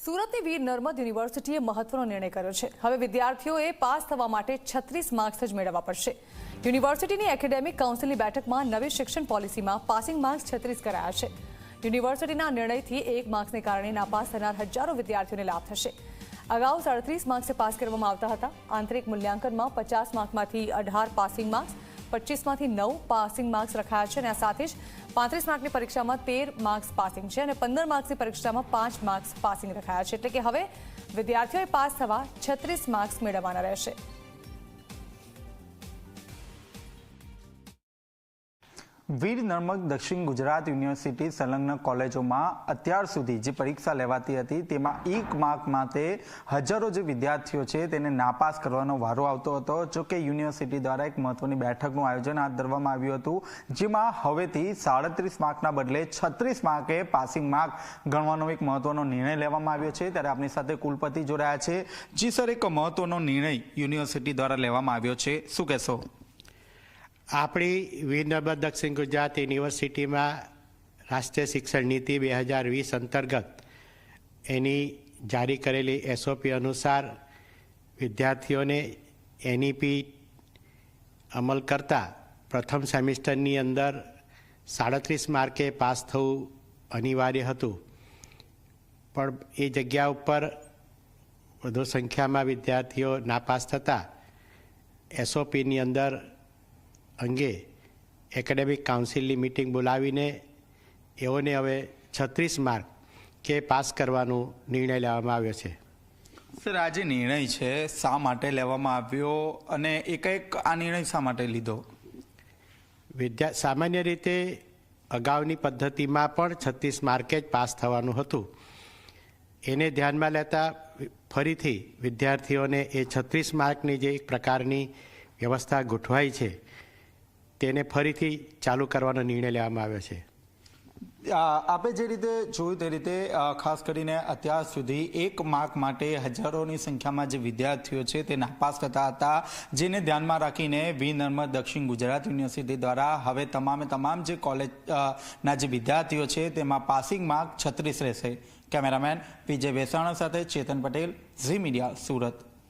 સુરતની વીર નર્મદ યુનિવર્સિટીએ મહત્વનો નિર્ણય કર્યો છે। હવે વિદ્યાર્થીઓએ પાસ થવા માટે 36 માર્ક્સ જ મેળવવા પડશે। યુનિવર્સિટીની એકેડેમિક કાઉન્સિલની બેઠકમાં નવી શિક્ષણ પોલિસીમાં પાસિંગ માર્ક્સ 36 કરાયા છે। યુનિવર્સિટીના નિર્ણયથી 1 માર્ક્સને કારણે નાપાસ થનાર હજારો વિદ્યાર્થીઓને લાભ થશે। અગાઉ 37 માર્ક્સે પાસ કરવામાં આવતા હતા। આંતરિક મૂલ્યાંકનમાં 50 માર્કમાંથી 18 પાસિંગ માર્ક્સ, 25માંથી 9 પાસિંગ માર્ક્સ રખાયા છે અને આ સાથે જ 35 માર્કની પરીક્ષામાં 13 માર્ક્સ પાસિંગ છે અને 15 માર્ક્સની પરીક્ષામાં 5 માર્ક્સ પાસિંગ રખાયા છે। એટલે કે હવે વિદ્યાર્થીઓએ પાસ થવા 36 માર્ક્સ મેળવવાના રહેશે। વીર નર્મદ દક્ષિણ ગુજરાત યુનિવર્સિટી સંલગ્ન કોલેજોમાં અત્યાર સુધી જે પરીક્ષા લેવાતી હતી તેમાં 1 માર્ક માટે હજારો જે વિદ્યાર્થીઓ છે તેને નાપાસ કરવાનો વારો આવતો હતો। જો કે યુનિવર્સિટી દ્વારા એક મહત્વની બેઠકનું આયોજન હાથ ધરવામાં આવ્યું હતું, જેમાં હવેથી 37 માર્કના બદલે 36 માર્કે પાસિંગ માર્ક ગણવાનો એક મહત્વનો નિર્ણય લેવામાં આવ્યો છે। ત્યારે આપણી સાથે કુલપતિ જોડાયા છે। જી સર, એક મહત્વનો નિર્ણય યુનિવર્સિટી દ્વારા લેવામાં આવ્યો છે, શું કહેશો? આપણી વીર નર્મદ દક્ષિણ ગુજરાત યુનિવર્સિટીમાં રાષ્ટ્રીય શિક્ષણ નીતિ 2020 અંતર્ગત એની જારી કરેલી એસઓપી અનુસાર વિદ્યાર્થીઓને એનઈપી અમલ કરતા પ્રથમ સેમિસ્ટરની અંદર 37 માર્કે પાસ થવું અનિવાર્ય હતું, પણ એ જગ્યા ઉપર વધુ સંખ્યામાં વિદ્યાર્થીઓ નાપાસ થતા એસઓપીની અંદર અંગે એકેડેમિક કાઉન્સિલની મિટિંગ બોલાવીને એઓને હવે 36 માર્ક કે પાસ કરવાનો નિર્ણય લેવામાં આવ્યો છે। સર, આ જે નિર્ણય છે શા માટે લેવામાં આવ્યો અને એક આ નિર્ણય શા માટે લીધો? સામાન્ય રીતે અગાઉની પદ્ધતિમાં પણ 36 માર્કે જ પાસ થવાનું હતું। એને ધ્યાનમાં લેતા ફરીથી વિદ્યાર્થીઓને એ 36 માર્કની જે એક પ્રકારની વ્યવસ્થા ગોઠવાઈ છે તેને ફરીથી ચાલુ કરવાનો નિર્ણય લેવામાં આવ્યો છે। આપે જે રીતે જોયું તે રીતે ખાસ કરીને અત્યાર સુધી 1 માર્ક માટે હજારોની સંખ્યામાં જે વિદ્યાર્થીઓ છે તે નાપાસ થતા હતા, જેને ધ્યાનમાં રાખીને વીર નર્મદ દક્ષિણ ગુજરાત યુનિવર્સિટી દ્વારા હવે તમામ જે કોલેજના જે વિદ્યાર્થીઓ છે તેમાં પાસિંગ માર્ક 36 રહેશે। કેમેરામેન પીજે વેસાણા સાથે ચેતન પટેલ, ઝી મીડિયા, સુરત।